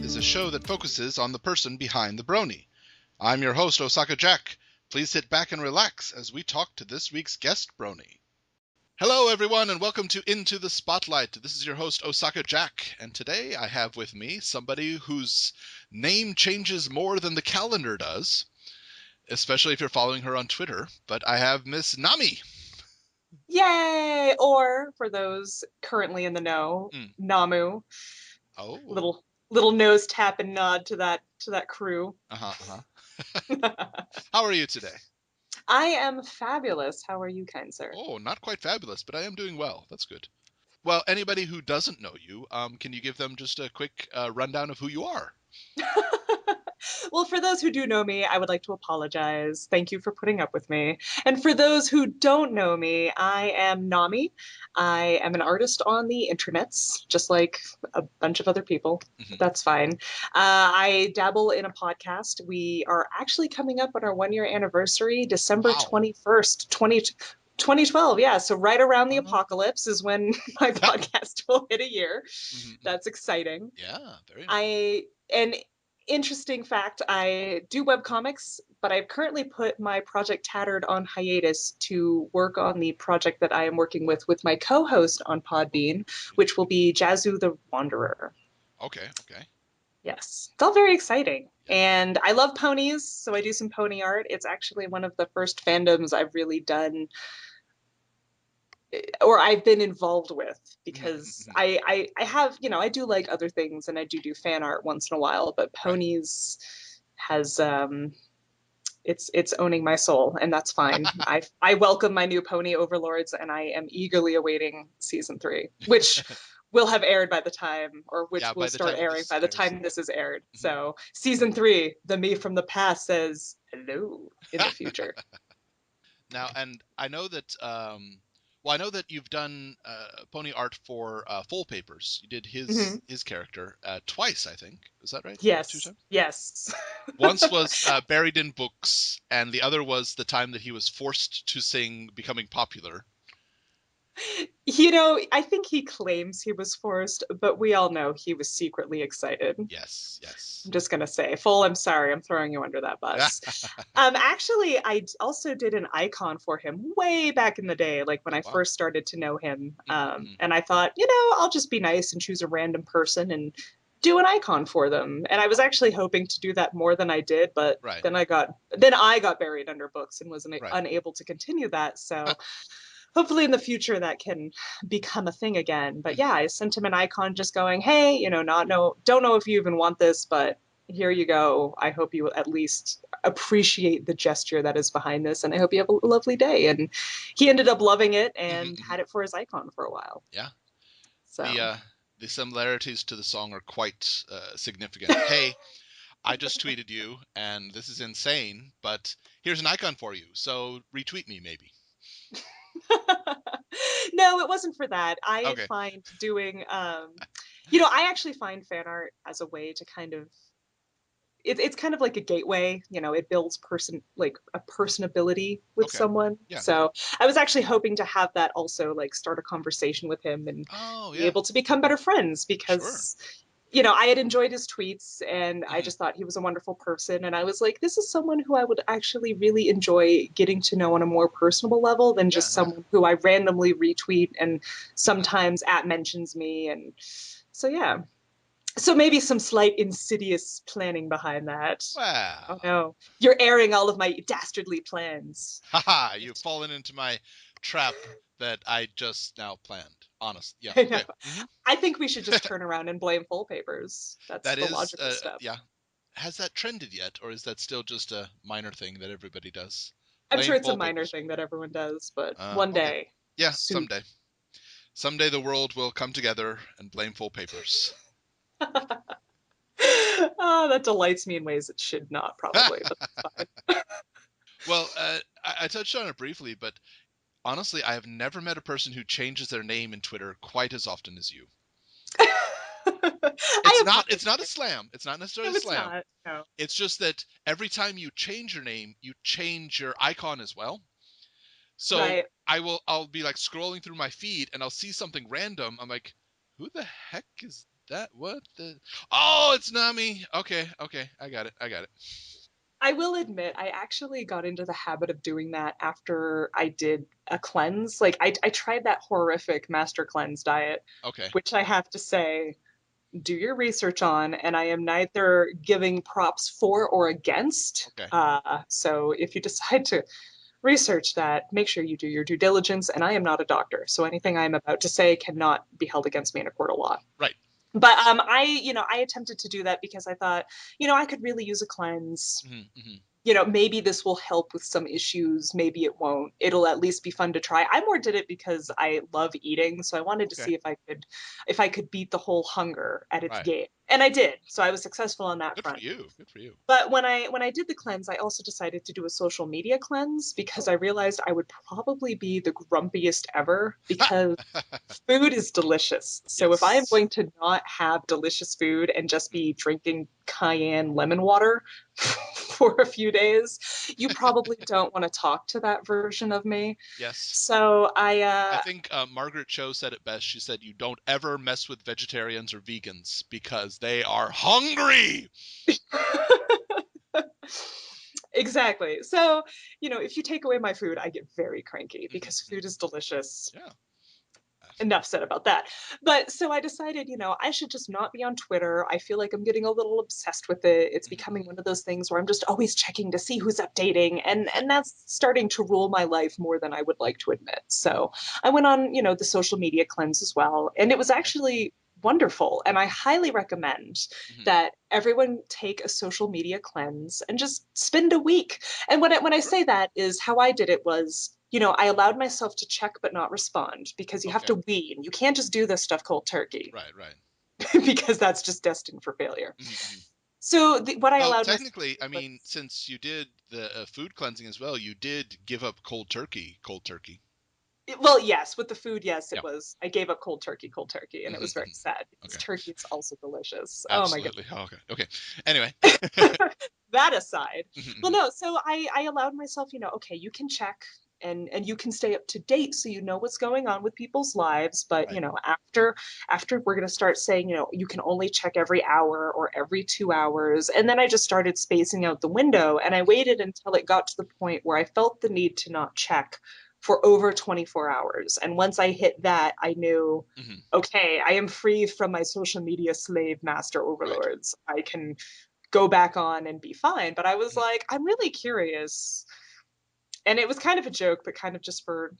is a show that focuses on the person behind the brony. I'm your host, OsakaJack. Please sit back and relax as we talk to this week's guest brony. Hello, everyone, and welcome to Into the Spotlight. This is your host, OsakaJack, and today I have with me somebody whose name changes more than the calendar does, especially if you're following her on Twitter, but I have Miss Nami. Yay! Or for those currently in the know, Namu. Oh. Little nose tap and nod to that crew. How are you today? I am fabulous. How are you, kind sir? Oh, not quite fabulous, but I am doing well. That's good. Well, anybody who doesn't know you, can you give them just a quick rundown of who you are? Well, for those who do know me, I would like to apologize. Thank you for putting up with me. And for those who don't know me, I am Nami. I am an artist on the internets, just like a bunch of other people. But that's fine. I dabble in a podcast. We are actually coming up on our 1-year anniversary, December 21st, 2012. Yeah, so right around the apocalypse is when my podcast will hit a year. That's exciting. Yeah, very nice. And interesting fact, I do webcomics, but I've currently put my project Tattered on hiatus to work on the project that I am working with my co-host on Podbean, which will be Jazu the Wanderer. Okay. Yes, it's all very exciting. And I love ponies, so I do some pony art. It's actually one of the first fandoms I've really done or I've been involved with, because I have, I do like other things and I do fan art once in a while, but ponies has it's owning my soul, and that's fine. I welcome my new pony overlords, and I am eagerly awaiting season 3, which will have aired by the time, or which will start airing by the time this is aired. So season 3, the me from the past says hello in the future. Now, and I know that I know that you've done pony art for Full Papers. You did his character twice, I think. Is that right? Yes. 2 times? Yes. Once was Buried in Books, and the other was the time that he was forced to sing Becoming Popular. I think he claims he was forced, but we all know he was secretly excited. Yes. I'm just going to say, Full, I'm sorry, I'm throwing you under that bus. Actually, I also did an icon for him way back in the day, like when I first started to know him. And I thought, I'll just be nice and choose a random person and do an icon for them. And I was actually hoping to do that more than I did, but then I got buried under books and was unable to continue that. So hopefully in the future that can become a thing again. But yeah, I sent him an icon just going, hey, don't know if you even want this, but here you go. I hope you at least appreciate the gesture that is behind this, and I hope you have a lovely day. And he ended up loving it and had it for his icon for a while. Yeah. So the similarities to the song are quite significant. Hey, I just tweeted you, and this is insane, but here's an icon for you, so retweet me maybe. No, it wasn't for that. I find doing, I actually find fan art as a way to kind of, it's kind of like a gateway. It builds a personability with someone. Yeah. So I was actually hoping to have that also start a conversation with him and be able to become better friends, because I had enjoyed his tweets, and I just thought he was a wonderful person. And I was like, this is someone who I would actually really enjoy getting to know on a more personable level than just someone who I randomly retweet and sometimes mentions me. And so, yeah. So maybe some slight insidious planning behind that. Wow. Oh no, you're airing all of my dastardly plans. Haha, you've fallen into my trap that I just now planned. Honest. Yeah. I know. I think we should just turn around and blame Full Papers. That's the logical step. Yeah. Has that trended yet, or is that still just a minor thing that everybody does? I'm sure it's a minor thing that everyone does, but one day. Yeah, someday. Someday the world will come together and blame Full Papers. Oh, that delights me in ways it should not, probably, but that's fine. Well, I touched on it briefly, but honestly, I have never met a person who changes their name in Twitter quite as often as you. It's not a slam. It's not necessarily a slam. Not, no. It's just that every time you change your name, you change your icon as well. So I'll be like scrolling through my feed and I'll see something random. I'm like, who the heck is What the? Oh, it's Nami. Okay. I got it. I will admit, I actually got into the habit of doing that after I did a cleanse. Like, I tried that horrific master cleanse diet, Okay. which I have to say, do your research on, and I am neither giving props for or against. Okay. So if you decide to research that, make sure you do your due diligence. And I am not a doctor, so anything I'm about to say cannot be held against me in a court of law. Right. But I attempted to do that because I thought, I could really use a cleanse. Mm-hmm. Maybe this will help with some issues. Maybe it won't. It'll at least be fun to try. I more did it because I love eating, so I wanted to see if I could beat the whole hunger at its Right. game, and I did. So I was successful on that Good front. for you. Good for you. But when I did the cleanse, I also decided to do a social media cleanse because I realized I would probably be the grumpiest ever because food is delicious. So if I am Yes. going to not have delicious food and just be drinking cayenne lemon water for a few days, you probably don't want to talk to that version of me. Yes. So I think Margaret Cho said it best. She said, "You don't ever mess with vegetarians or vegans because they are hungry." Exactly. So, if you take away my food, I get very cranky because Mm-hmm. food is delicious. Yeah. Enough said about that. But so I decided, I should just not be on Twitter. I feel like I'm getting a little obsessed with it. It's Mm-hmm. becoming one of those things where I'm just always checking to see who's updating, and that's starting to rule my life more than I would like to admit. So I went on, the social media cleanse as well, and it was Okay. actually wonderful. And I highly recommend Mm-hmm. that everyone take a social media cleanse and just spend a week. And when I Sure. say that is how I did it was, I allowed myself to check but not respond because you have Okay. to wean. You can't just do this stuff cold turkey Right. because that's just destined for failure. Mm-hmm. So what I Well, allowed myself technically, to I do was, mean, since you did the food cleansing as well, you did give up cold turkey. Cold turkey. well, yes, with the food, yes, it Yeah. was. I gave up cold turkey, and it was very Mm-hmm. sad because Okay. turkey is also delicious. Oh my Absolutely. Oh, okay. Okay. Anyway. that aside, well, Mm-hmm. no. So I allowed myself, okay, you can check and you can stay up to date so you know what's going on with people's lives. But Right. after we're gonna start saying, you can only check every hour or every 2 hours, and then I just started spacing out the window, and I waited until it got to the point where I felt the need to not check for over 24 hours. And once I hit that, I knew, Mm-hmm. okay, I am free from my social media slave master Right. overlords. I can go back on and be fine. But I was Mm-hmm. like, I'm really curious. And it was kind of a joke, but kind of just for,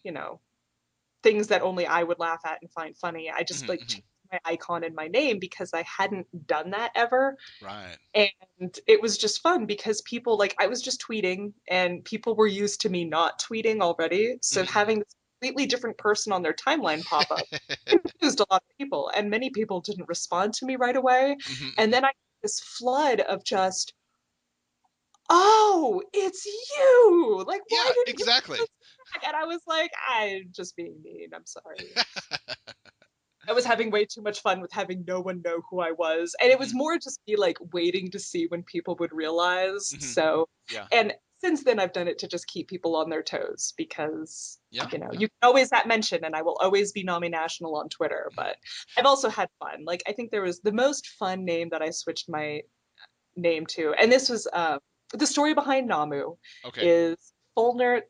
things that only I would laugh at and find funny. I just like Mm-hmm. changed my icon and my name because I hadn't done that ever. Right. And it was just fun because people, like, I was just tweeting and people were used to me not tweeting already. So Mm-hmm. having this completely different person on their timeline pop up confused a lot of people, and many people didn't respond to me right away. And Mm-hmm. then I got this flood of just, oh, it's you. Like, why Yeah. didn't you Exactly. back? And I was like, I'm just being mean. I'm sorry. I was having way too much fun with having no one know who I was. And it was Mm-hmm. more just me like waiting to see when people would realize. Mm-hmm. So, Yeah. and since then I've done it to just keep people on their toes because, Yeah. Yeah. you can always that mention and I will always be Nami National on Twitter. Mm-hmm. But I've also had fun. Like, I think there was the most fun name that I switched my name to. And this was the story behind Namu Okay. is Fulner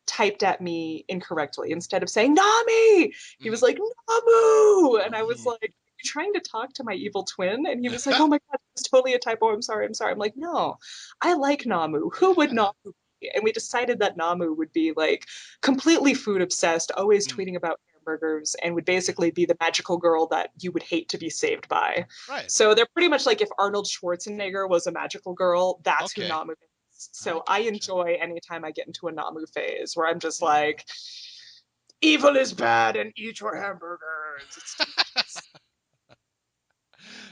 typed at me incorrectly. Instead of saying Nami, he was Mm-hmm. like Namu, and I was Ooh. like, "Are you trying to talk to my evil twin?" And he was like, "Oh my god, it's totally a typo. I'm sorry. I'm sorry." I'm like, "No, I like Namu. Who would Yeah. Namu be?" And we decided that Namu would be like completely food obsessed, always Mm. tweeting about hamburgers, and would Yeah. basically be the magical girl that you would hate to be saved by. Right. So they're pretty much like if Arnold Schwarzenegger was a magical girl, that's who Okay. Namu is. I So I gotcha. enjoy anytime I get into a Namu phase where I'm just Yeah. like, evil is bad and eat your hamburgers. It's delicious.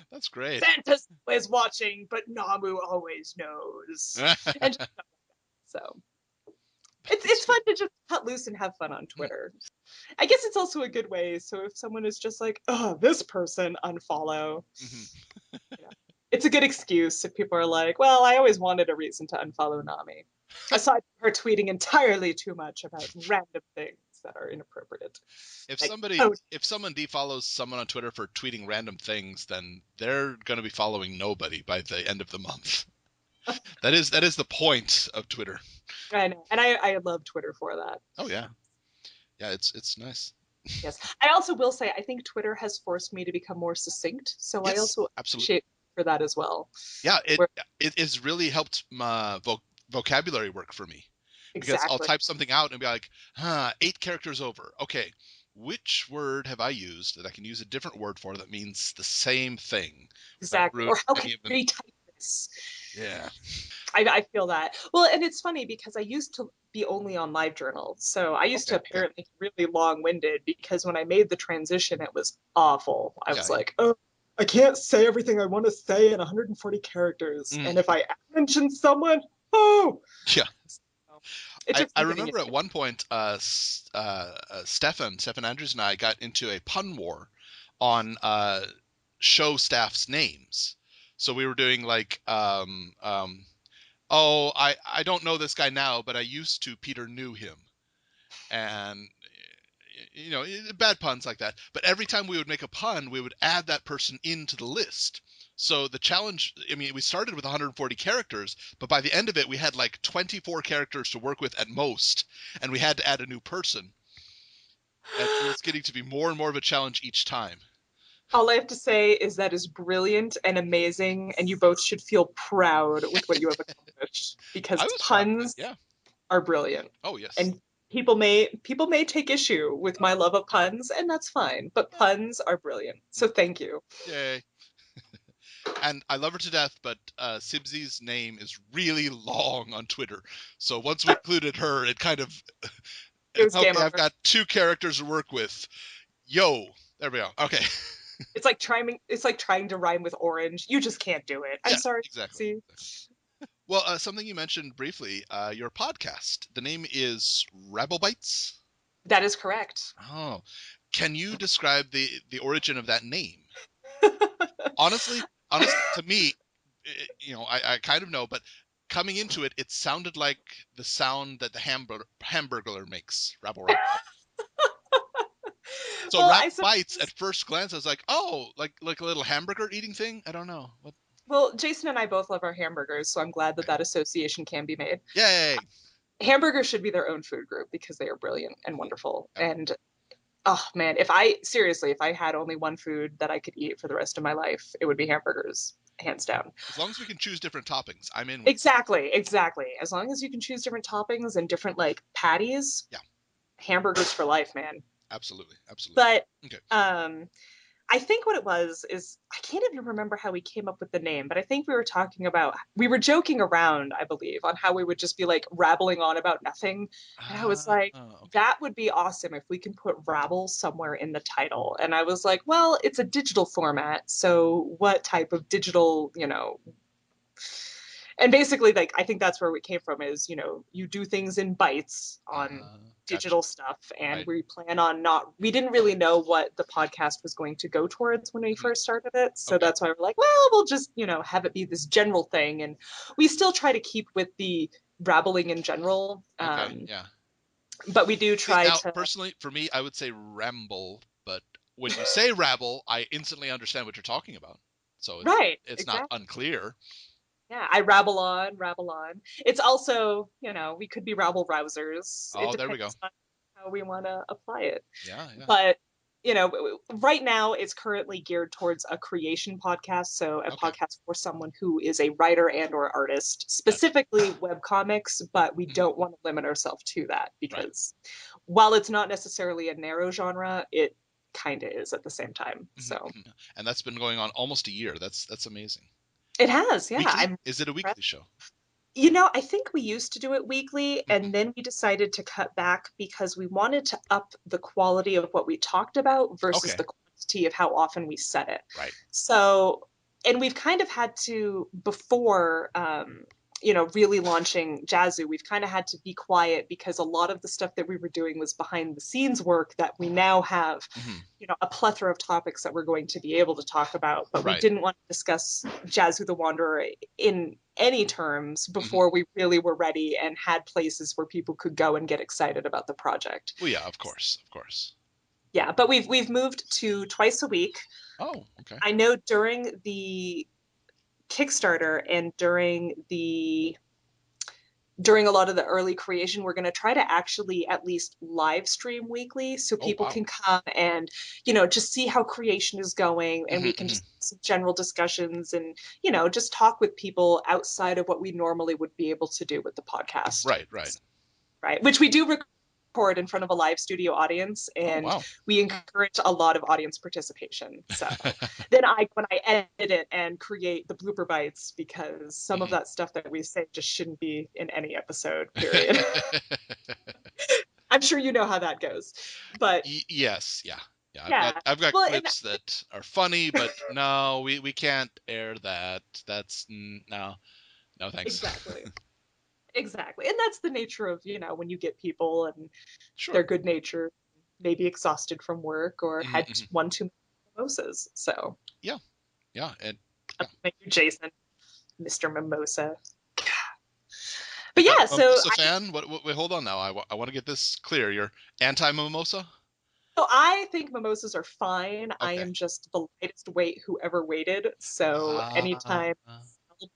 That's great. Santa's always watching, but Namu always knows. And so it's That's fun to just cut loose and have fun on mm, Twitter. I guess it's also a good way. So if someone is just like, oh, this person, unfollow. mhm. You know, it's a good excuse if people are like, well, I always wanted a reason to unfollow Nami. Aside from her tweeting entirely too much about random things. things that are inappropriate. If Like, if someone defollows someone on Twitter for tweeting random things, then they're going to be following nobody by the end of the month. That is the point of Twitter. I know, and I love Twitter for that. Oh yeah, yeah, it's nice. Yes, I also will say I think Twitter has forced me to become more succinct, so I Yes, also absolutely. appreciate for that as well. Yeah, it has really helped my vocabulary work for me. Because I'll Exactly. type something out and be like, 8 characters over. Okay, which word have I used that I can use a different word for that means the same thing without Exactly. ruining Or how any can of them? I retype this? Yeah. I feel that. Well, and it's funny because I used to be only on LiveJournal. So I used to Okay. apparently be really long-winded because when I made the transition, it was awful. I Yeah. was like, oh, I can't say everything I want to say in 140 characters. Mm, And if I mention someone, oh, yeah. so it took I some getting remember used at to. one point, Stefan Andrews and I got into a pun war on show staff's names. So we were doing like, oh, I don't know this guy now, but I used to. Peter knew him. And bad puns like that. But every time we would make a pun, we would add that person into the list. So the challenge, I mean, we started with 140 characters, but by the end of it, we had like 24 characters to work with at most, and we had to add a new person. And it was getting to be more and more of a challenge each time. All I have to say is that is brilliant and amazing, and you both should feel proud with what you have accomplished I because was proud of it. puns Yeah. are brilliant. Oh, yes. And people may take issue with my love of puns, and that's fine. But puns are brilliant. So thank you. Yay. And I love her to death, but Sibsy's name is really long on Twitter. So once we included her, it kind of It was game okay, I've over. got 2 characters to work with. Yo, there we go. Okay. It's like trying to rhyme with orange. You just can't do it. I'm Yeah, sorry. exactly. See, Well, something you mentioned briefly, your podcast. The name is Rabble Bites. that is correct. Oh, can you describe the origin of that name? Honestly, to me, I kind of know, but coming into it, it sounded like the sound that the hamburger makes. Rabble, rabble. So Well, Rabble I Bites, at suppose. first glance, I was like, oh, like a little hamburger eating thing. I don't know what. Well, Jason and I both love our hamburgers, so I'm glad that that association can be made. Yay! Hamburgers should be their own food group because they are brilliant and wonderful. Yep. And oh man, if I had only one food that I could eat for the rest of my life, it would be hamburgers, hands down. As long as we can choose different toppings, I'm in with it. Exactly, exactly. As long as you can choose different toppings and different like patties, Yeah, hamburgers for life, man. absolutely, absolutely. But Okay. um I think what it was is I can't even remember how we came up with the name, but I think we were joking around, I believe, on how we would just be like rabbling on about nothing. And I was like, Okay. that would be awesome if we can put rabble somewhere in the title. And I was like, well, it's a digital format. So what type of digital, and basically like I think that's where we came from is you do things in bites on Gotcha. digital stuff, and Right. we didn't really know what the podcast was going to go towards when we Mhm. first started it, so Okay. that's why we're like, well, we'll just have it be this general thing, and we still try to keep with the rabbling in general, Okay. Yeah. but we do See, try now, to. personally, for me, I would say ramble, but when you say rabble, I instantly understand what you're talking about. So Right, it's not exactly. unclear. Yeah, I rabble on, rabble on. It's also, we could be rabble rousers. It Oh, there we go. depends on how we want to apply it. Yeah, yeah. But, right now it's currently geared towards a creation podcast, so a Okay. podcast for someone who is a writer and or artist, Gotcha. specifically webcomics, but we Mhm. don't want to limit ourselves to that Right. because while it's not necessarily a narrow genre, it kind of is at the same time. Mhm, So mhm. And that's been going on almost a year. That's amazing. it has, yeah. Weekly? I'm Is it a weekly show? I think we used to do it weekly, Mhm. and then we decided to cut back because we wanted to up the quality of what we talked about versus Okay. the quantity of how often we said it. Right. So, and we've kind of had to before. really launching Jazu, we've kind of had to be quiet because a lot of the stuff that we were doing was behind the scenes work that we now have, a plethora of topics that we're going to be able to talk about. But we didn't want to discuss Jazu the Wanderer in any terms before we really were ready and had places where people could go and get excited about the project. Well, yeah, of course. Yeah, but we've moved to twice a week. Oh, okay. I know during the Kickstarter and during a lot of the early creation, we're going to try to actually at least live stream weekly so people can come and, just see how creation is going, and we can just have some general discussions and, just talk with people outside of what we normally would be able to do with the podcast. Right. Which we do record in front of a live studio audience, and we encourage a lot of audience participation. So then when I edit it and create the blooper bites, because some of that stuff that we say just shouldn't be in any episode, period. I'm sure you know how that goes. But yes, yeah. I've got clips that are funny, but no, we can't air that. That's no thanks. Exactly. And that's the nature of, when you get people and they're good natured, maybe exhausted from work or had one too many mimosas. So yeah. And thank you, Jason, Mr. Mimosa. But yeah, so mimosa fan. Wait, hold on now. I want to get this clear. You're anti-mimosa? So I think mimosas are fine. I am just the lightest weight who ever waited. So anytime I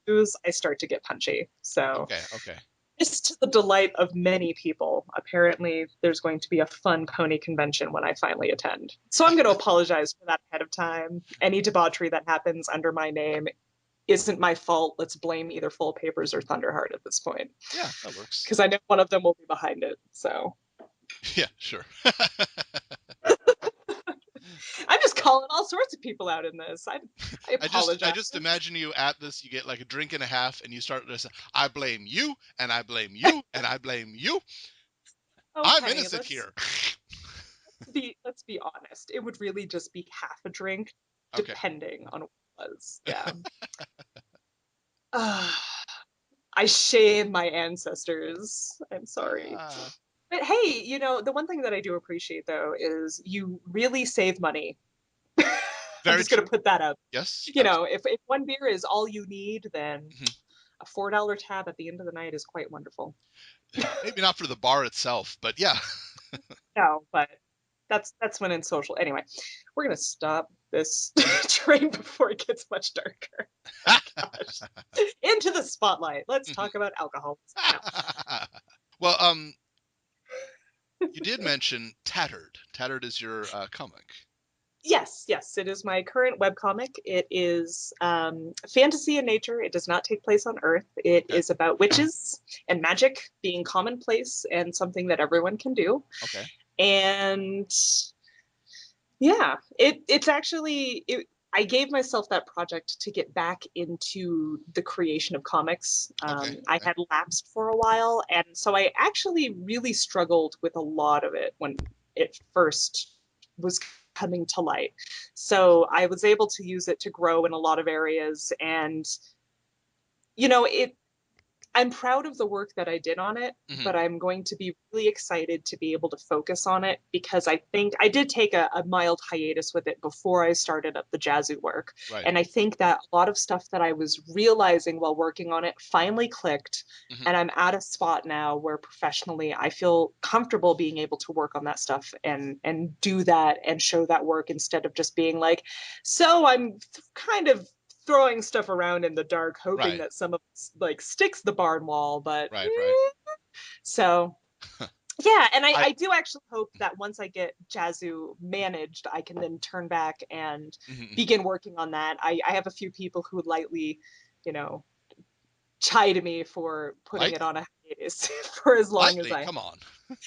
lose, I start to get punchy. So okay. Just to the delight of many people. Apparently, there's going to be a fun pony convention when I finally attend. So I'm going to apologize for that ahead of time. Any debauchery that happens under my name isn't my fault. Let's blame either Full Papers or Thunderheart at this point. Yeah, that works. Because I know one of them will be behind it. So. Yeah, sure. I'm just calling all sorts of people out in this. I apologize. I just imagine you at this. You get like a drink and a half, and you start to say, "I blame you, and I blame you, and I blame you. I'm innocent here." Let's be honest. It would really just be half a drink, depending on what it was. Yeah. I shame my ancestors. I'm sorry. But hey, the one thing that I do appreciate though is you really save money. I'm just going to put that up. Yes. If one beer is all you need, then a $4 tab at the end of the night is quite wonderful. Maybe not for the bar itself, but yeah. No, but that's when in social. Anyway, we're going to stop this train before it gets much darker. Oh, gosh. Into the spotlight. Let's talk about alcohol. Well, you did mention Tattered. Tattered is your comic. Yes, it is my current webcomic. It is fantasy in nature. It does not take place on Earth. It is about witches and magic being commonplace and something that everyone can do. Okay. And yeah, it's actually I gave myself that project to get back into the creation of comics. I had lapsed for a while, and so I actually really struggled with a lot of it when it first was coming to light. So I was able to use it to grow in a lot of areas, and I'm proud of the work that I did on it, but I'm going to be really excited to be able to focus on it because I think I did take a mild hiatus with it before I started up the Jazu work. Right. And I think that a lot of stuff that I was realizing while working on it finally clicked. And I'm at a spot now where professionally I feel comfortable being able to work on that stuff and do that and show that work instead of just being like, so I'm kind of throwing stuff around in the dark, hoping that some of us sticks the barn wall, but so yeah, and I do actually hope that once I get Jazu managed, I can then turn back and begin working on that. I have a few people who lightly, chide me for putting it on a hiatus for as long as I. Come on.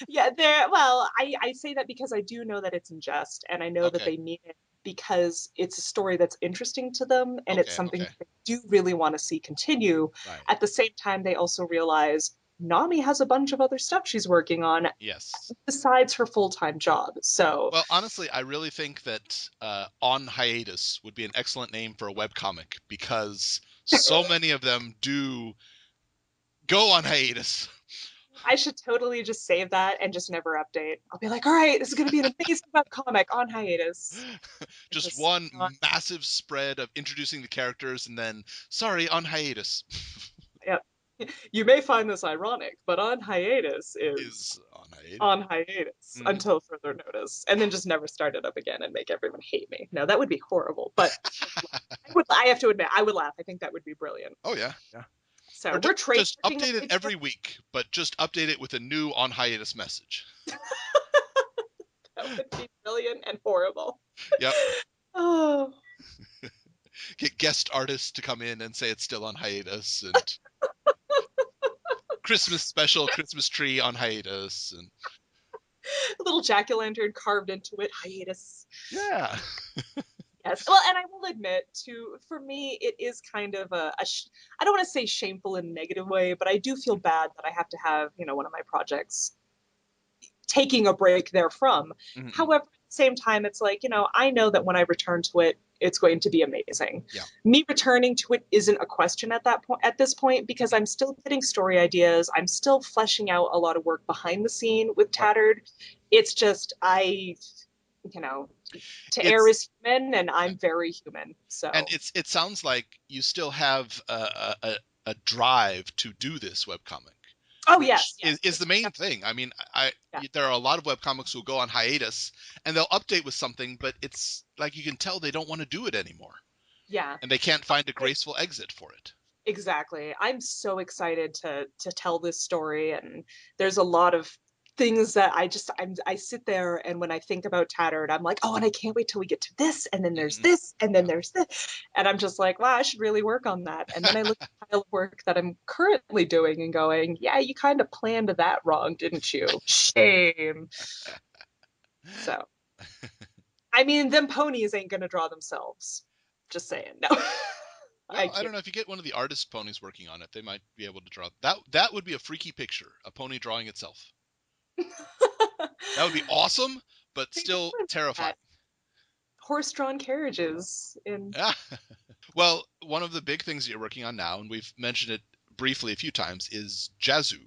Yeah, I say that because I do know that it's in jest, and I know that they mean it because it's a story that's interesting to them, and it's something that they do really want to see continue. Right. At the same time, they also realize Nami has a bunch of other stuff she's working on besides her full-time job. So, well, honestly, I really think that On Hiatus would be an excellent name for a webcomic because so many of them do Go on hiatus. I should totally just save that and just never update. I'll be like, all right, this is going to be an amazing webcomic on hiatus. Just one massive spread of introducing the characters and then, sorry, on hiatus. Yep. You may find this ironic, but on hiatus is on hiatus until further notice, and then just never start it up again and make everyone hate me. No, that would be horrible. But I have to admit, I would laugh. I think that would be brilliant. Oh yeah, yeah. So or we're just update it every week, but just update it with a new on hiatus message. That would be brilliant and horrible. Yep. Oh. Get guest artists to come in and say it's still on hiatus, and Christmas special, Christmas tree on hiatus, and a little jack-o'-lantern carved into it, hiatus. Yeah. Yes. Well, and I will admit, for me, it is kind of I don't want to say shameful in a negative way, but I do feel bad that I have to have, one of my projects taking a break therefrom. Mm-hmm. However, at the same time, it's like, I know that when I return to it, it's going to be amazing. Yeah. Me returning to it isn't a question at this point, because I'm still getting story ideas. I'm still fleshing out a lot of work behind the scene with Tattered. Right. It's just, err is human, and I'm very human. So, and it sounds like you still have a drive to do this webcomic. Oh yes, is the main thing. I mean, there are a lot of webcomics who go on hiatus and they'll update with something, but it's like you can tell they don't want to do it anymore. Yeah, and they can't find a graceful exit for it. Exactly. I'm so excited to tell this story, and there's a lot of things that I sit there, and when I think about Tattered, I'm like, oh, and I can't wait till we get to this, and then there's this, and then there's this, and I'm just like, wow, I should really work on that. And then I look at the pile of work that I'm currently doing and going, yeah, you kind of planned that wrong, didn't you? Shame. So, I mean, them ponies ain't gonna draw themselves. Just saying. No. Well, I don't know, if you get one of the artist ponies working on it, they might be able to draw that. That would be a freaky picture, a pony drawing itself. That would be awesome, but still terrifying. Horse-drawn carriages in. Well, one of the big things that you're working on now, and we've mentioned it briefly a few times, is Jazu.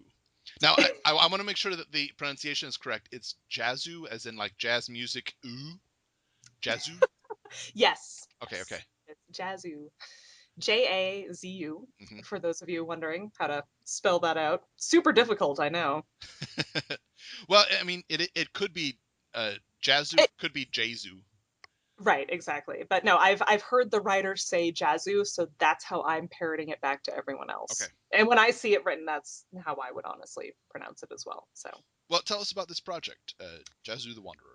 Now, I want to make sure that the pronunciation is correct. It's Jazu, as in like jazz music. Ooh, Jazu. Yes. Okay. Okay. It's Jazu. Jazu, for those of you wondering how to spell that out. Super difficult, I know. Well, I mean, it could be Jazu, could be Jazu. Right, exactly. But no, I've heard the writer say Jazu, so that's how I'm parroting it back to everyone else. Okay. And when I see it written, that's how I would honestly pronounce it as well. So. Well, tell us about this project, Jazu the Wanderer.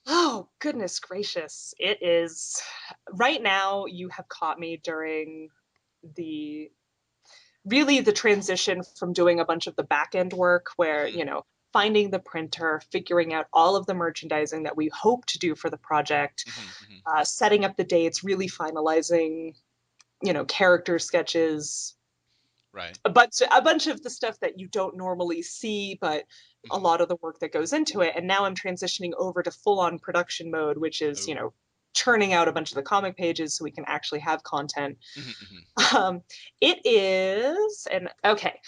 Oh, goodness gracious. It is. Right now, you have caught me during the transition from doing a bunch of the back end work where, finding the printer, figuring out all of the merchandising that we hope to do for the project, setting up the dates, really finalizing, character sketches. Right. A bunch of the stuff that you don't normally see, but a lot of the work that goes into it. And now I'm transitioning over to full-on production mode, which is, churning out a bunch of the comic pages so we can actually have content. It is, and okay.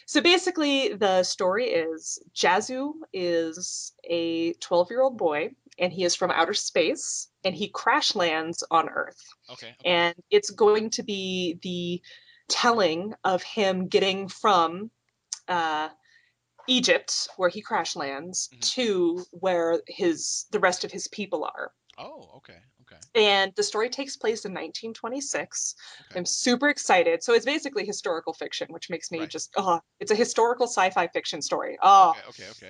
So basically the story is Jazu is a 12-year-old boy, and he is from outer space, and he crash lands on Earth. Okay. And it's going to be the telling of him getting from Egypt, where he crash lands, to where the rest of his people are. Oh, okay. And the story takes place in 1926. Okay. I'm super excited. So it's basically historical fiction, which makes me just, it's a historical sci-fi fiction story. Okay.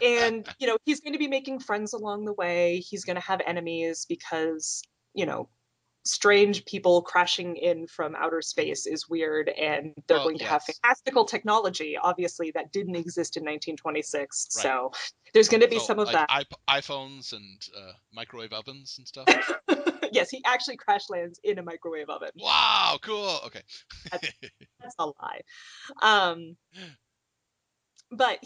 And, he's going to be making friends along the way. He's going to have enemies because, strange people crashing in from outer space is weird, and they're going to have fantastical technology, obviously, that didn't exist in 1926. Right. So there's going to be some of that. iPhones and microwave ovens and stuff. Yes, he actually crash lands in a microwave oven. Wow, cool. Okay. That's a lie. But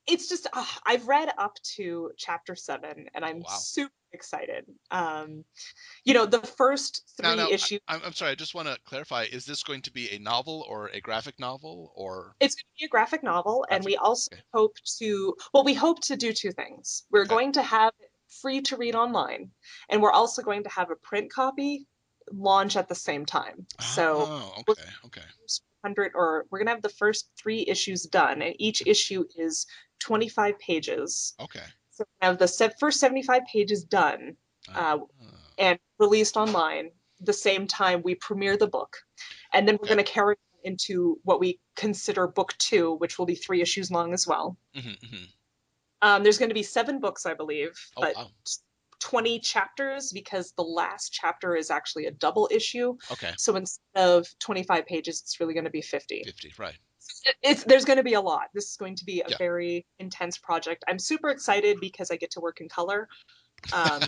it's just I've read up to chapter 7, and Oh, I'm wow. super excited. You know, the first Now, three issues. I'm sorry. I just want to clarify. Is this going to be a novel or a graphic novel or It's going to be a graphic novel, and graphic? we also Okay. we hope to do two things. We're Okay. going to have it free to read online, and we're also going to have a print copy launch at the same time. So Oh, we're okay. Okay. 100, or we're going to have the first 3 issues done, and each issue is 25 pages. Okay. So we have the first 75 pages done, uh, Uh, and released online the same time we premiere the book. And then we're okay. going to carry on into what we consider book 2, which will be 3 issues long as well. Hmm. There's going to be 7 books, I believe, Oh, but wow. 20 chapters, because the last chapter is actually a double issue. Okay. So instead of 25 pages, it's really going to be 50. 50. Right. There's going to be a lot. This is going to be a Yeah. very intense project. I'm super excited because I get to work in color. Um,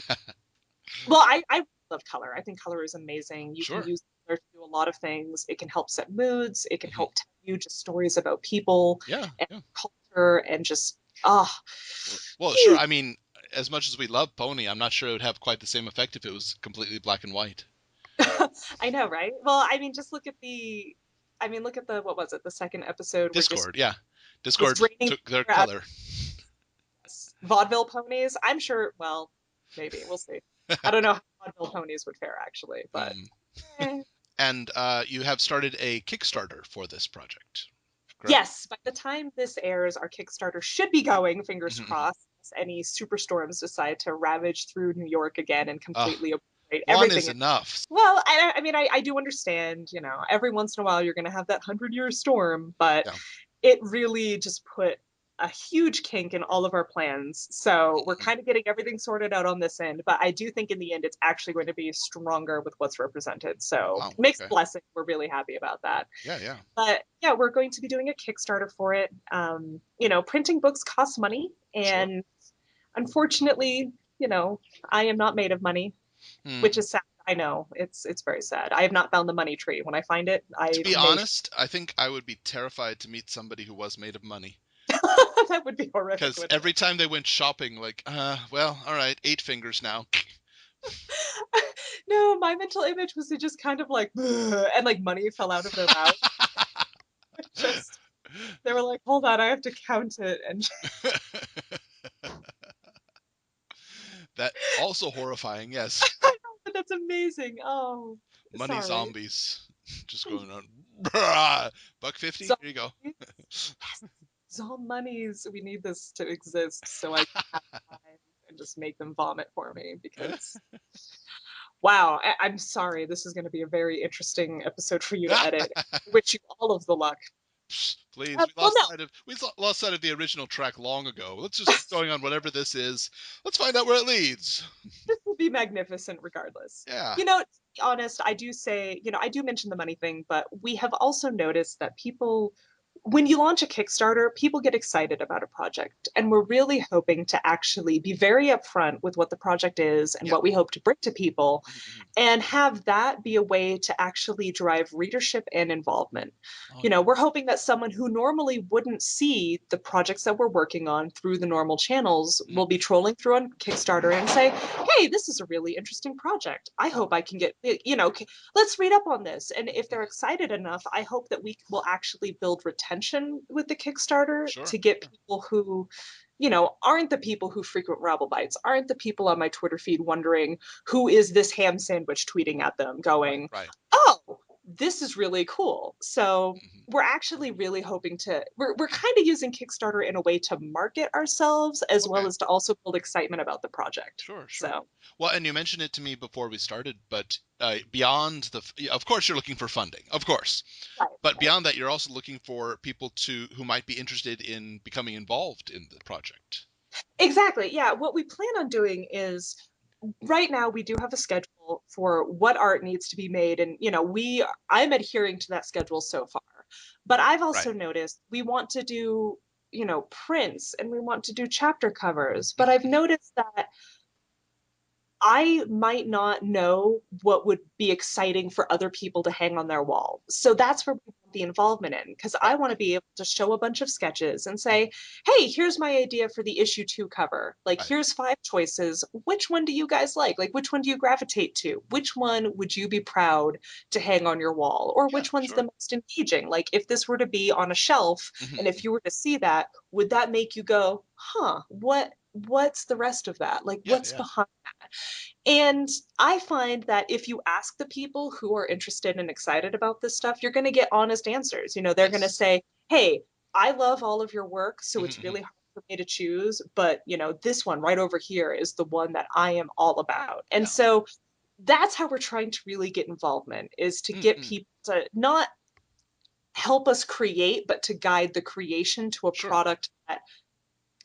well, I love color. I think color is amazing. You can Sure. use color to do a lot of things. It can help set moods. It can Hmm. help tell you just stories about people Yeah. and Yeah. culture and just ah. Well, sure. I mean, as much as we love Pony, I'm not sure it would have quite the same effect if it was completely black and white. I know, right? Well, I mean, just look at the what was it? The second episode where just Discord, yeah. was Discord raining took their out color. of vaudeville ponies. I'm sure. Well, maybe we'll see. I don't know how vaudeville ponies would fare actually, but Mm. eh. And you have started a Kickstarter for this project, correct? Yes, by the time this airs, our Kickstarter should be going, fingers Hmm. crossed, unless any superstorms decide to ravage through New York again and Uh, completely obliterate one is everything. enough. Well, I mean, I do understand, you know, every once in a while you're going to have that 100-year storm, but Yeah. it really just put a huge kink in all of our plans. So we're Mhm. kind of getting everything sorted out on this end, but I do think in the end it's actually going to be stronger with what's represented. Oh, So wow. mixed Okay. blessing. We're really happy about that. Yeah, yeah. But yeah, we're going to be doing a Kickstarter for it. You know, printing books costs money, Sure. and unfortunately, you know, I am not made of money, which Hmm. is sad. I know it's very sad. I have not found the money tree. When I find it, To I be may. honest, I think I would be terrified to meet somebody who was made of money. That would be horrific, Because wouldn't every time they went shopping, like, well, all right, 8 fingers now. it? No, my mental image was to just kind of like, and like money fell out of their mouth. Just they were like, hold on, I have to count it, and That also horrifying, yes. that's amazing. Oh, Money sorry. zombies just going on. Bruh. $1.50. Here you go. Zombies? Yes. Zomonies. We need this to exist so I can have time and just make them vomit for me because wow, I'm sorry. This is going to be a very interesting episode for you to edit. I wish you all of the luck. Please, Well, no, we lost sight of the original track long ago. Let's just keep going on whatever this is. Let's find out where it leads. this will be magnificent regardless. Yeah. You know, to be honest, I do say, you know, I do mention the money thing, but we have also noticed that people, when you launch a Kickstarter, people get excited about a project. And we're really hoping to actually be very upfront with what the project is and Yeah. what we hope to bring to people, Mhm. and have that be a way to actually drive readership and involvement. Oh, You know, we're hoping that someone who normally wouldn't see the projects that we're working on through the normal channels mhm. will be trolling through on Kickstarter and say, hey, this is a really interesting project. I hope I can get, you know, let's read up on this. And if they're excited enough, I hope that we will actually build retention with the Kickstarter Sure. to get Sure. people who, you know, aren't the people who frequent Rabble Bites, aren't the people on my Twitter feed wondering who is this ham sandwich tweeting at them Right. going, Right. oh, this is really cool. So Mhm. we're actually really hoping to, we're kind of using Kickstarter in a way to market ourselves as well Okay. as to also build excitement about the project. Sure. Sure. So Well, and you mentioned it to me before we started, but beyond of course, you're looking for funding, of course, right, but right. beyond that, you're also looking for people who might be interested in becoming involved in the project. Exactly. Yeah. What we plan on doing is right now we do have a schedule for what art needs to be made. And, you know, I'm adhering to that schedule so far. But I've Right. also noticed we want to do, you know, prints and we want to do chapter covers. But I've Mhm. noticed that I might not know what would be exciting for other people to hang on their wall. So that's where we want the involvement in, because I want to be able to show a bunch of sketches and say, hey, here's my idea for the issue 2 cover. Like, Right. here's 5 choices. Which one do you guys like? Like, which one do you gravitate to? Which one would you be proud to hang on your wall? Or Yeah, which one's the sure. most engaging? Like, if this were to be on a shelf and if you were to see that, would that make you go, huh, what's the rest of that? Like, Yeah, what's yeah. behind that? And I find that if you ask the people who are interested and excited about this stuff, you're going to get honest answers. You know, they're going to Yes. say, hey, I love all of your work, so it's Mhm. really hard for me to choose, but you know, this one right over here is the one that I am all about. And Yeah. so that's how we're trying to really get involvement, is to get Mhm. people to not help us create, but to guide the creation to a Sure. product that,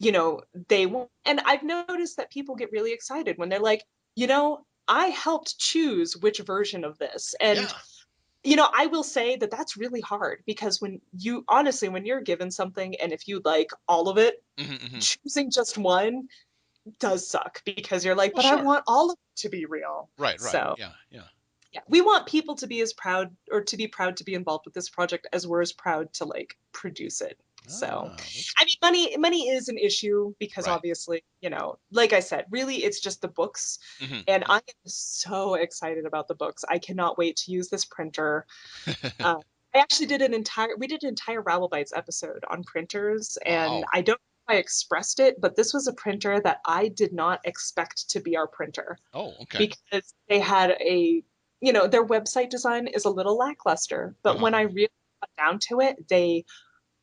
you know, they want. And I've noticed that people get really excited when they're like, you know, I helped choose which version of this. And, Yeah. you know, I will say that that's really hard, because when you honestly, when you're given something and if you like all of it, Mhm. choosing just one does suck, because you're like, Well, but I sure. want all of it to be real. Right, right. So Yeah, yeah. yeah, we want people to be as proud, or to be proud to be involved with this project as we're as proud to like produce it. So That's I mean, money is an issue, because right. obviously, you know, like I said, really it's just the books. Mhm. And I am so excited about the books. I cannot wait to use this printer. uh, I actually did we did an entire Rabble Bites episode on printers, and Wow. I don't know if I expressed it, but this was a printer that I did not expect to be our printer, Oh, okay. because they had you know, their website design is a little lackluster. But Uh-huh. when I really got down to it, they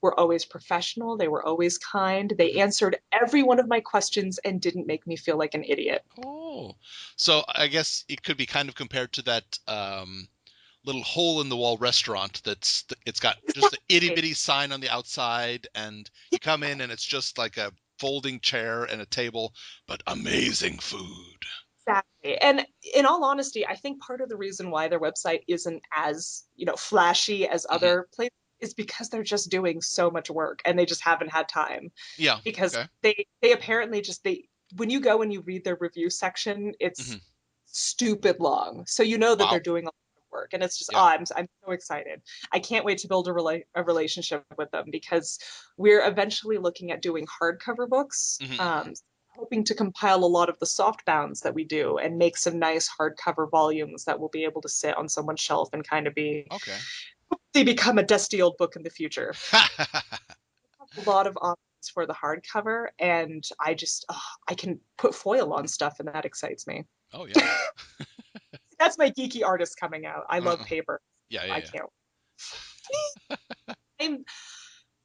were always professional. They were always kind. They Mhm. answered every one of my questions and didn't make me feel like an idiot. Oh. So I guess it could be kind of compared to that little hole in the wall restaurant it's got just the itty Exactly. bitty sign on the outside, and you come in and it's just like a folding chair and a table, but amazing food. Exactly. And in all honesty, I think part of the reason why their website isn't as, you know, flashy as Mhm. other places is because they're just doing so much work and they just haven't had time. Yeah. Because Okay. they apparently just they when you go and you read their review section, it's Mhm. stupid long. So you know that they're Wow. doing a lot of work, and it's just, Yeah. I'm so excited. I can't wait to build a relationship with them, because we're eventually looking at doing hardcover books. Mhm. Hoping to compile a lot of the soft bounds that we do and make some nice hardcover volumes that will be able to sit on someone's shelf and kind of Okay. they become a dusty old book in the future. A lot of options for the hardcover, and I can put foil on stuff, and that excites me. Oh yeah. That's my geeky artist coming out. I love Uh-uh. paper. Yeah, I yeah, can't. I'm.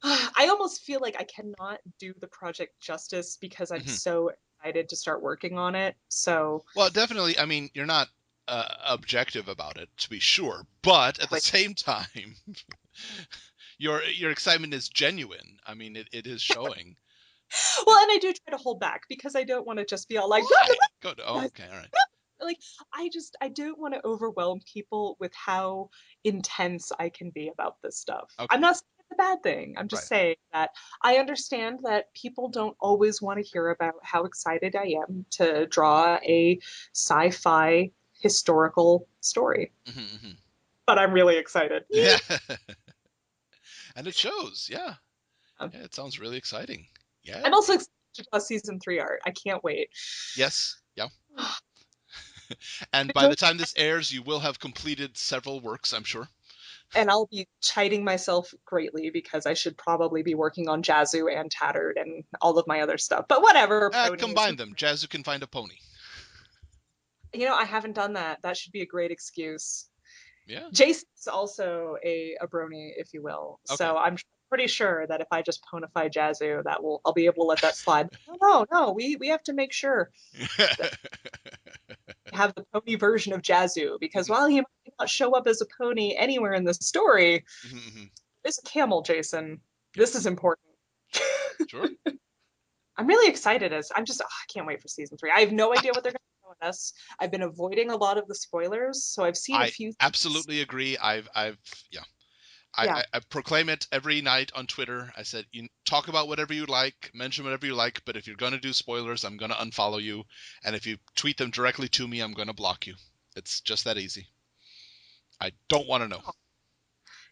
I almost feel like I cannot do the project justice, because I'm yeah. so excited to start working on it. So, Well, definitely. I mean, you're not objective about it, to be sure, but at the like, same time, your excitement is genuine. I mean, it is showing. well, and I do try to hold back, because I don't want to just be all like, Why? Go to. Oh, guys, okay, all right. like I don't want to overwhelm people with how intense I can be about this stuff. I'm Okay, not saying it's a bad thing. I'm just right. saying that I understand that people don't always want to hear about how excited I am to draw a sci-fi historical story. Hmm. But I'm really excited. Yeah, and it shows. Yeah, Um, yeah. It sounds really exciting. I'm also Yay. excited to draw season 3 art. I can't wait. Yes. Yeah. And by Enjoy, the time this airs, you will have completed several works, I'm sure. and I'll be chiding myself greatly, because I should probably be working on Jazu and Tattered and all of my other stuff. But whatever, ponies. Combine them. Jazu can find a pony. You know, I haven't done that. That should be a great excuse. Yeah. Jason's also a brony, if you will. Okay. So I'm pretty sure that if I just ponify Jazu, I'll be able to let that slide. No, we have to make sure that we have the pony version of Jazu, because Mhm, while he might not show up as a pony anywhere in the story, mhm, mhm. there's a camel, Jason. This is Yes. important. Sure. I'm really excited. I can't wait for season 3. I have no idea what they're going to show us. I've been avoiding a lot of the spoilers, so I've seen a I few things. absolutely agree. Yeah. Yeah, I proclaim it every night on Twitter. I said, you talk about whatever you like, mention whatever you like, but if you're going to do spoilers, I'm going to unfollow you. And if you tweet them directly to me, I'm going to block you. It's just that easy. I don't want to know.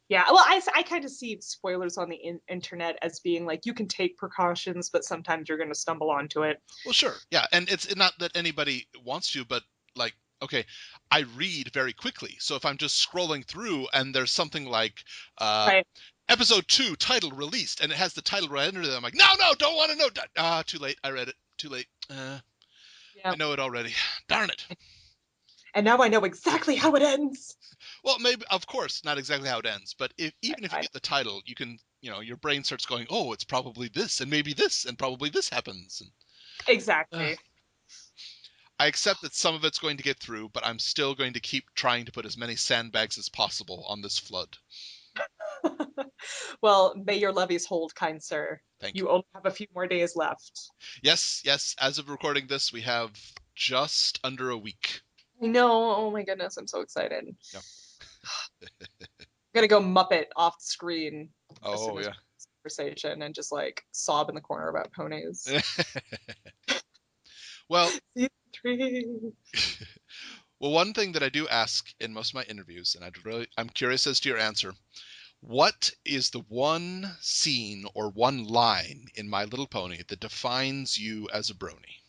Yeah, well, I kind of see spoilers on the internet as being like, you can take precautions, but sometimes you're going to stumble onto it. Well, sure. Yeah. And it's not that anybody wants to, but like, okay, I read very quickly. So if I'm just scrolling through and there's something like Right. episode 2 title released and it has the title right under it, I'm like, no, don't want to know. Too late. I read it. Too late. Yeah. I know it already. Darn it. And now I know exactly how it ends. Well, maybe, of course, not exactly how it ends, but even if you I get the title, you can, your brain starts going, oh, it's probably this, and maybe this, and probably this happens. And, Exactly. I accept that some of it's going to get through, but I'm still going to keep trying to put as many sandbags as possible on this flood. Well, may your levees hold, kind sir. Thank you. You only have a few more days left. Yes. As of recording this, we have just under a week. I know. Oh my goodness, I'm so excited. Yeah. I'm gonna go Muppet off the screen as soon Oh, as yeah. this conversation and just like sob in the corner about ponies. Well, Season 3. well, one thing that I do ask in most of my interviews, and I'm curious as to your answer. What is the one scene or one line in My Little Pony that defines you as a brony?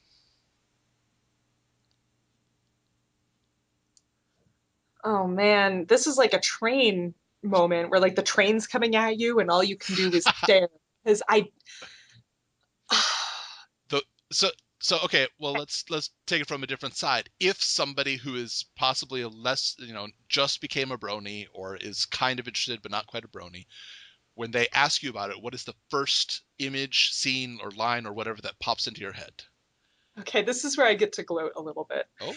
Oh man, this is like a train moment where like the train's coming at you and all you can do is stare. Because I The, so so okay, well let's take it from a different side. If somebody who is possibly a less, just became a brony or is kind of interested but not quite a brony, when they ask you about it, what is the first image, scene, or line or whatever that pops into your head? okay, this is where I get to gloat a little bit. Oh,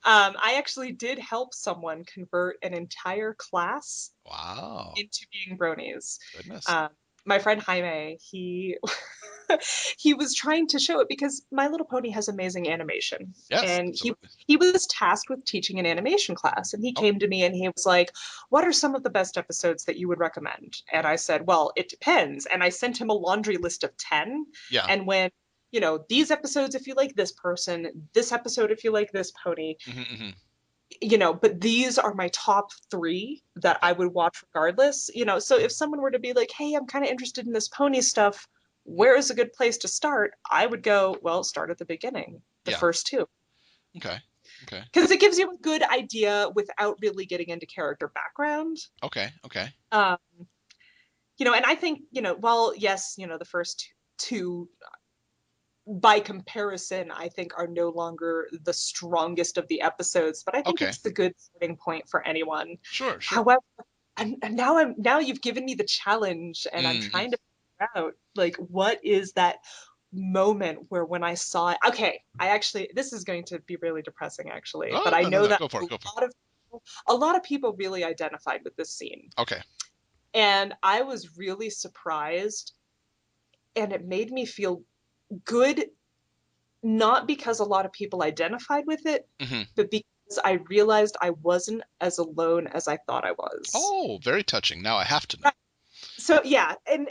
I actually did help someone convert an entire class wow. into being bronies. Goodness. Um, my friend Jaime, he he was trying to show it because My Little Pony has amazing animation, Yes, and absolutely. he was tasked with teaching an animation class, and he Oh, came to me and he was like, "What are some of the best episodes that you would recommend?" And I said, "Well, it depends." And I sent him a laundry list of 10, yeah. and when these episodes if you like this person, this episode if you like this pony, Mm-hmm. but these are my top 3 that Okay. I would watch regardless. So if someone were to be like, hey, I'm kind of interested in this pony stuff, where is a good place to start? I would go, well, start at the beginning, the Yeah. first 2. Okay. Okay. Because it gives you a good idea without really getting into character background. Okay. Okay. Um, and I think, well, yes, the first 2 by comparison, I think are no longer the strongest of the episodes, but I think Okay. it's the good starting point for anyone. Sure. Sure. However, and now you've given me the challenge, and I'm Mm-hmm. trying to figure out like what is that moment where when I saw it. Okay, I actually this is going to be really depressing actually, but Oh, I no, no, know no. that Go for it. Go for it. a lot of people really identified with this scene, Okay. and I was really surprised, and it made me feel good, not because a lot of people identified with it, Mm-hmm. but because I realized I wasn't as alone as I thought I was. Oh, very touching. Now I have to know. Right. So yeah, and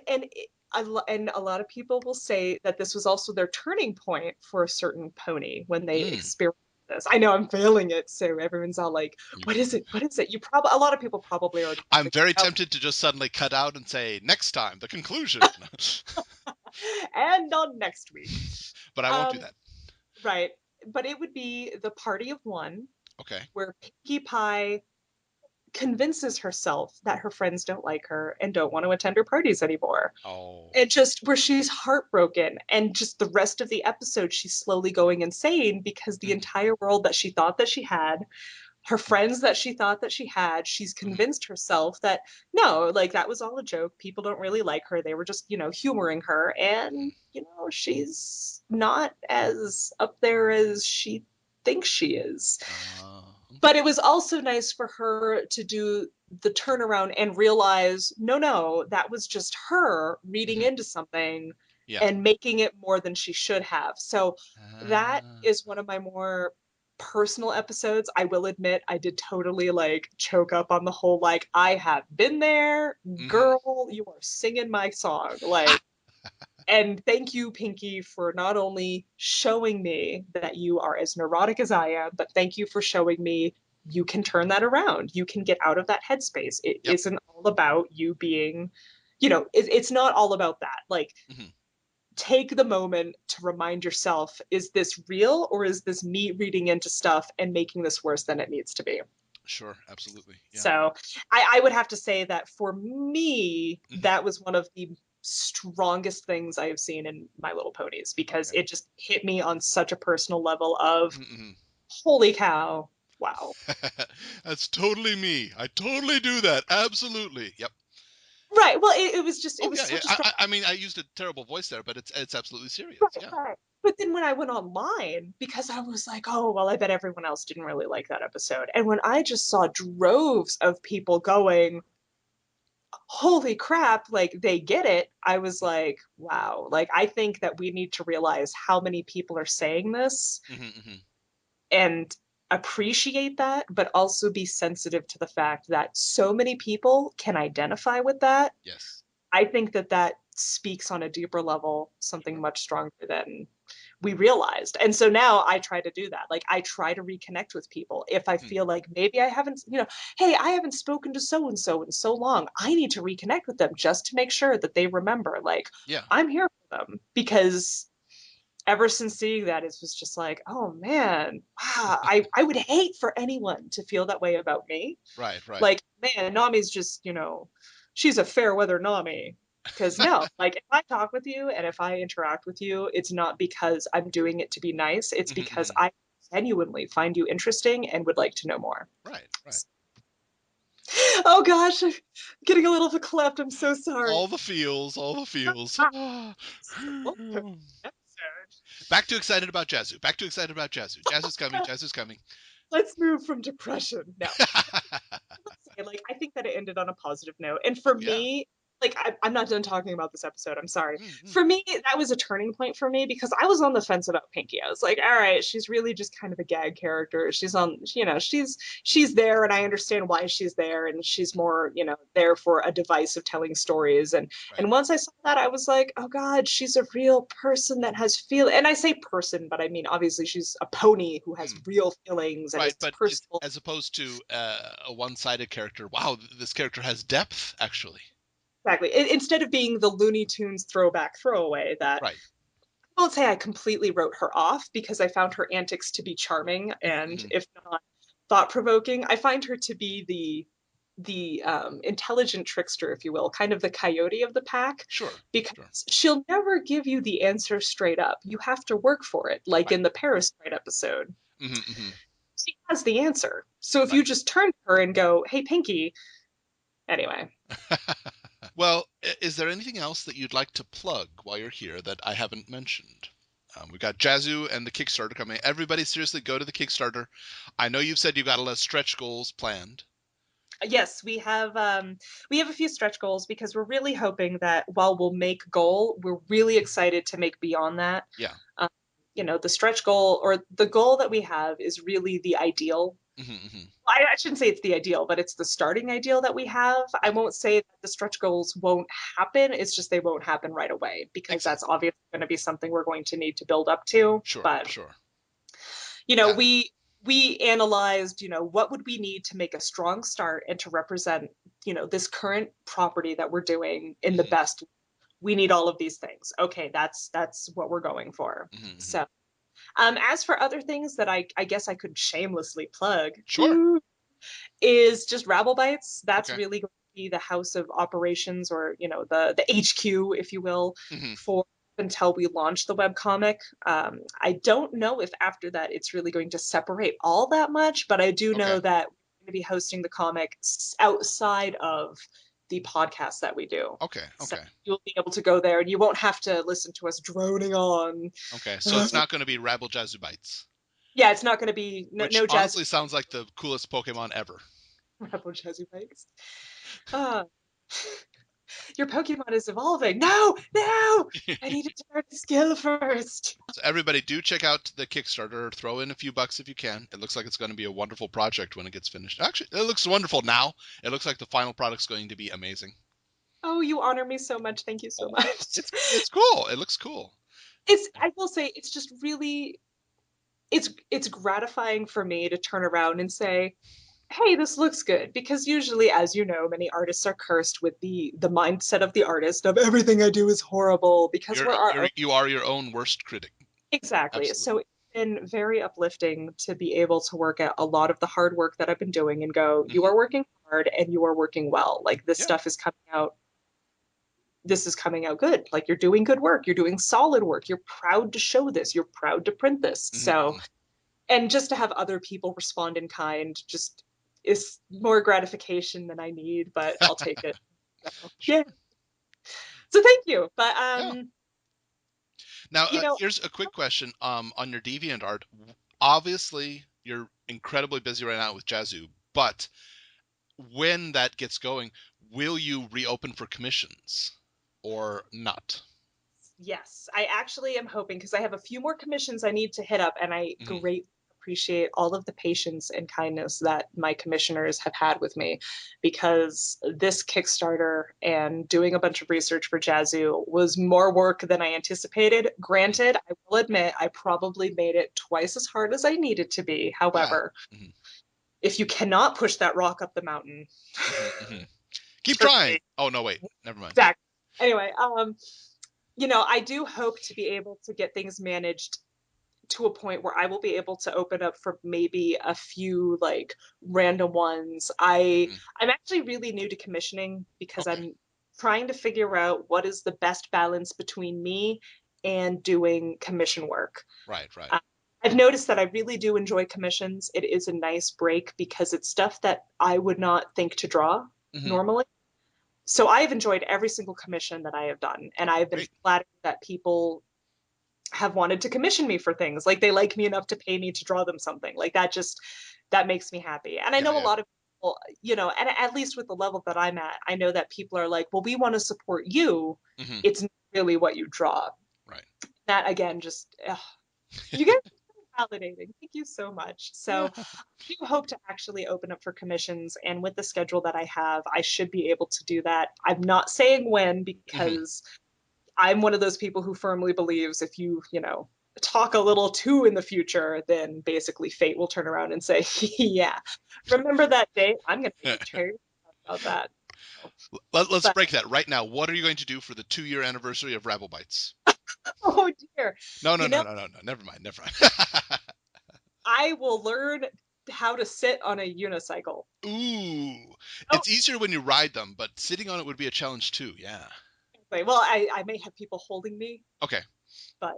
a lot of people will say that this was also their turning point for a certain pony when they Mm. experienced this. I know I'm failing it, so everyone's all like, "What is it? What is it?" A lot of people probably already I'm figured very it out. tempted to just suddenly cut out and say next time the conclusion, And on next week, but I won't do um, that. right? But it would be the party of one, Okay. where Pinkie Pie convinces herself that her friends don't like her and don't want to attend her parties anymore. Oh. And just where she's heartbroken, and just the rest of the episode she's slowly going insane because the Mm-hmm. entire world that she thought that she had, her friends that she thought that she had, she's Mm-hmm. convinced herself that no, like that was all a joke, people don't really like her, they were just humoring her, and she's not as up there as she thinks she is. But it was also nice for her to do the turnaround and realize, no, no, that was just her reading Mm-hmm. into something Yeah. and making it more than she should have. So that Uh, is one of my more personal episodes. I will admit I did totally like choke up on the whole, like, I have been there, mm-hmm. girl, you are singing my song. Like, and thank you, Pinky, for not only showing me that you are as neurotic as I am, but thank you for showing me you can turn that around. You can get out of that headspace. It isn't all about you being, it's not all about that. Like, take the moment to remind yourself, is this real, or is this me reading into stuff and making this worse than it needs to be? Sure, absolutely. Yeah. So I would have to say that for me, that was one of the strongest things I have seen in My Little Ponies, because it just hit me on such a personal level of, holy cow, wow. That's totally me. I totally do that. Absolutely. Yep. Right. Well, it was just, it was yeah, such yeah. a strong... I mean, I used a terrible voice there, but it's absolutely serious. Right, Yeah. right. But then when I went online, because I was like, oh, well, I bet everyone else didn't really like that episode. And when I just saw droves of people going, holy crap, like they get it, I was like, wow. Like, I think that we need to realize how many people are saying this and appreciate that, but also be sensitive to the fact that so many people can identify with that. Yes. I think that that speaks on a deeper level, something much stronger than we realized. And so now I try to do that. Like, I try to reconnect with people. If I feel like maybe I haven't, hey, I haven't spoken to so and so in so long, I need to reconnect with them just to make sure that they remember, like, I'm here for them. Because ever since seeing that, it was just like, oh man, wow, I would hate for anyone to feel that way about me. Right. Like, man, Nami's just, she's a fair weather Nami. Because no, like, if I talk with you and if I interact with you, it's not because I'm doing it to be nice. It's because I genuinely find you interesting and would like to know more. Right. Oh gosh, I'm getting a little verklempt. I'm so sorry. All the feels. Back to excited about Jazu. Jazu's coming. Jazu's coming. Let's move from depression. No. Like, I think that it ended on a positive note. And for me, like, I'm not done talking about this episode. I'm sorry. For me, that was a turning point for me, because I was on the fence about Pinky. I was like, all right, she's really just kind of a gag character. She's on, she's there, and I understand why she's there, and she's more, there for a device of telling stories. And once I saw that, I was like, oh God, she's a real person that has feel. And I say person, but I mean, obviously she's a pony who has real feelings and is personal. As opposed to a one-sided character. Wow, this character has depth, actually. Exactly. Instead of being the Looney Tunes throwback throwaway that I won't say I completely wrote her off, because I found her antics to be charming and, if not thought-provoking, I find her to be the intelligent trickster, if you will, kind of the coyote of the pack. Because she'll never give you the answer straight up. You have to work for it, like in the Parasite episode. She has the answer. So if you just turn to her and go, hey, Pinky, anyway. Well, is there anything else that you'd like to plug while you're here that I haven't mentioned? We've got Jazu and the Kickstarter coming. Everybody, seriously, go to the Kickstarter. I know you've said you've got a lot of stretch goals planned. Yes, we have a few stretch goals, because we're really hoping that while we'll make goal, we're really excited to make beyond that. Yeah. The stretch goal, or the goal that we have, is really the ideal. I shouldn't say it's the ideal, but it's the starting ideal that we have. I won't say that the stretch goals won't happen. It's just they won't happen right away, because that's obviously going to be something we're going to need to build up to. But we analyzed, what would we need to make a strong start and to represent, this current property that we're doing in the best. We need all of these things. Okay, that's what we're going for. So as for other things that I guess I could shamelessly plug, is just Rabble Bites. That's really going to be the house of operations, or the HQ, if you will, for until we launch the webcomic. I don't know if after that it's really going to separate all that much, but I do know that we're going to be hosting the comic outside of the podcast that we do. So you'll be able to go there, and you won't have to listen to us droning on. So it's not going to be Rabble Jazu Bites. Yeah, it's not going to be no jazz. Honestly sounds like the coolest Pokemon ever. Rabble Jazu Bites. Your Pokemon is evolving. No, I need to learn the skill first. So everybody, do check out the Kickstarter. Throw in a few bucks if you can. It looks like it's going to be a wonderful project when it gets finished. Actually, it looks wonderful now. It looks like the final product's going to be amazing. Oh, you honor me so much. Thank you so much. It's cool. It looks cool. I will say, it's just really, it's gratifying for me to turn around and say, hey, this looks good, because usually, as you know, many artists are cursed with the mindset of the artist of everything I do is horrible, because You are your own worst critic. exactly. Absolutely. So it's been very uplifting to be able to work at a lot of the hard work that I've been doing and go, you are working hard and you are working well. Like, this stuff is coming out. This is coming out good. Like, you're doing good work. You're doing solid work. You're proud to show this. You're proud to print this. So, and just to have other people respond in kind just is more gratification than I need, but I'll take it. So, Sure. yeah. So thank you. But Yeah. Now, you know, here's a quick question. On your DeviantArt, obviously you're incredibly busy right now with Jazu, but when that gets going, will you reopen for commissions or not? yes, I actually am hoping, because I have a few more commissions I need to hit up, and I greatly appreciate all of the patience and kindness that my commissioners have had with me, because this Kickstarter and doing a bunch of research for Jazu was more work than I anticipated. Granted, I will admit I probably made it twice as hard as I needed to be. However, if you cannot push that rock up the mountain, keep trying. Oh no, wait, never mind. Exactly. Anyway, I do hope to be able to get things managed to a point where I will be able to open up for maybe a few like random ones. I'm actually really new to commissioning, because I'm trying to figure out what is the best balance between me and doing commission work. Right. I've noticed that I really do enjoy commissions. It is a nice break, because it's stuff that I would not think to draw normally. So I've enjoyed every single commission that I have done, and I've been flattered that people have wanted to commission me for things. Like, they like me enough to pay me to draw them something. Like, that makes me happy. And I know a lot of people, and at least with the level that I'm at, I know that people are like, well, we want to support you. It's not really what you draw. Right. That, again, just you get validating. Thank you so much. So I do hope to actually open up for commissions, and with the schedule that I have, I should be able to do that. I'm not saying when, because I'm one of those people who firmly believes if you talk a little too in the future, then basically fate will turn around and say, yeah, remember that date? I'm going to tell you about that. Let's break that right now. What are you going to do for the 2-year anniversary of Rabble Bites? Oh dear. No. Never mind. I will learn how to sit on a unicycle. Ooh. It's easier when you ride them, but sitting on it would be a challenge too. Yeah. Well, I may have people holding me. Okay. But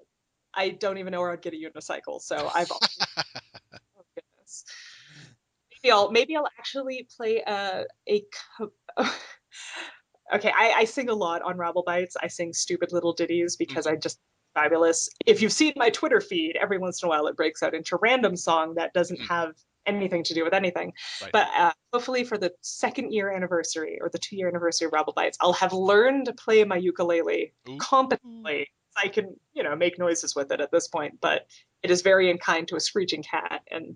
I don't even know where I'd get a unicycle. So I've oh goodness. Maybe I'll actually play okay, I sing a lot on Rabble Bites. I sing stupid little ditties because I just fabulous. If you've seen my Twitter feed, every once in a while it breaks out into random song that doesn't have anything to do with anything. Right. But hopefully for the 2nd-year anniversary or the 2-year anniversary of Rabble Bites, I'll have learned to play my ukulele competently. I can, make noises with it at this point, but it is very unkind to a screeching cat. And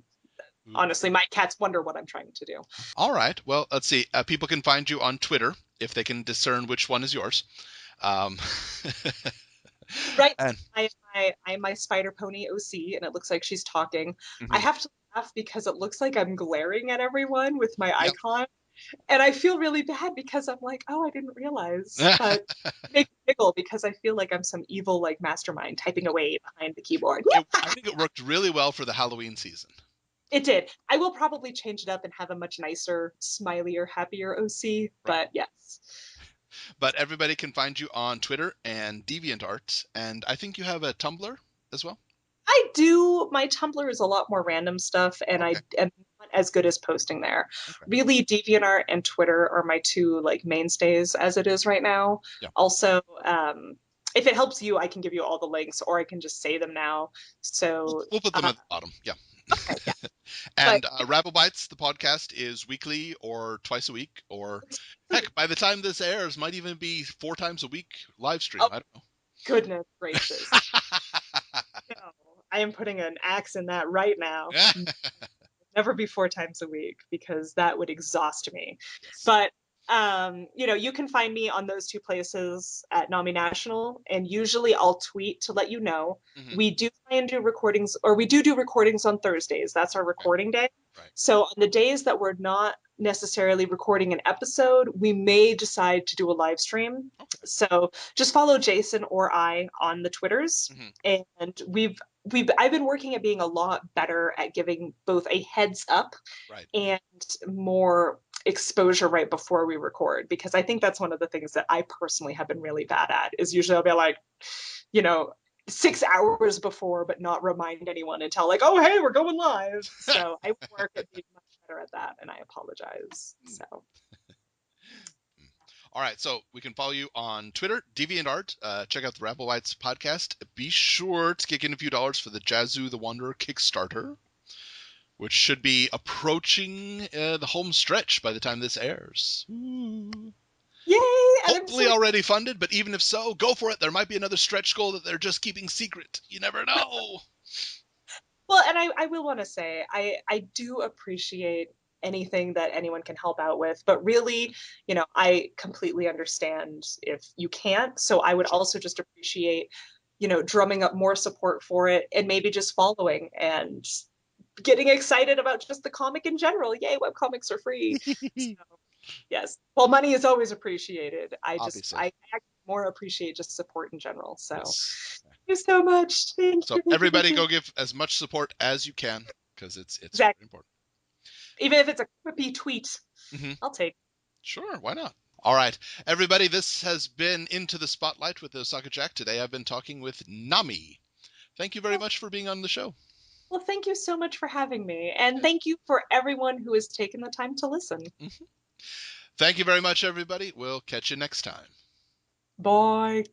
honestly, my cats wonder what I'm trying to do. All right. Well, let's see. People can find you on Twitter if they can discern which one is yours. Right. I'm my spider pony OC, and it looks like she's talking. I have to laugh because it looks like I'm glaring at everyone with my icon. And I feel really bad because I'm like, oh, I didn't realize. But it makes me giggle because I feel like I'm some evil like mastermind typing away behind the keyboard. I think it worked really well for the Halloween season. It did. I will probably change it up and have a much nicer, smilier, happier OC. But yes. But everybody can find you on Twitter and DeviantArt, and I think you have a Tumblr as well. I do. My Tumblr is a lot more random stuff, and I am not as good as posting there. Really, DeviantArt and Twitter are my two like mainstays as it is right now. Also, if it helps you, I can give you all the links, or I can just say them now. So we'll put them at the bottom. Yeah. Okay, yeah. And Rabble Bites, the podcast, is weekly or twice a week, or heck, by the time this airs, might even be 4 times a week live stream. I don't know. Goodness gracious. No, I am putting an axe in that right now. Never be 4 times a week, because that would exhaust me. But You can find me on those two places at Nami National, and usually I'll tweet to let you know. Mm-hmm. We do try and do recordings, or we do recordings on Thursdays. That's our recording day. Right. So on the days that we're not necessarily recording an episode, we may decide to do a live stream. Okay. So just follow Jason or I on the Twitters, mm-hmm. and I've been working at being a lot better at giving both a heads up Right. and more exposure right before we record, because I think that's one of the things that I personally have been really bad at, is usually I'll be like, 6 hours before, but not remind anyone until like, oh, hey, we're going live. So I work at being much better at that, and I apologize. So. All right, so we can follow you on Twitter, DeviantArt. Check out the Rapplewites podcast. Be sure to kick in a few dollars for the Jazu the Wanderer Kickstarter, which should be approaching the home stretch by the time this airs. Ooh. Yay! Hopefully already funded, but even if so, go for it. There might be another stretch goal that they're just keeping secret. You never know. Well, and I will want to say, I do appreciate anything that anyone can help out with, but really, I completely understand if you can't. So I would also just appreciate, drumming up more support for it, and maybe just following and getting excited about just the comic in general. Yay, webcomics are free. So, yes. Well, money is always appreciated. I more appreciate just support in general. So yes. Thank you so much. Thank so you. Everybody go give as much support as you can, because it's exactly. very important. Even if it's a quippy tweet, I'll take it. Sure, why not? All right, everybody, this has been Into the Spotlight with OsakaJack. Today I've been talking with Nami. Thank you very much for being on the show. Well, thank you so much for having me. And thank you for everyone who has taken the time to listen. Thank you very much, everybody. We'll catch you next time. Bye.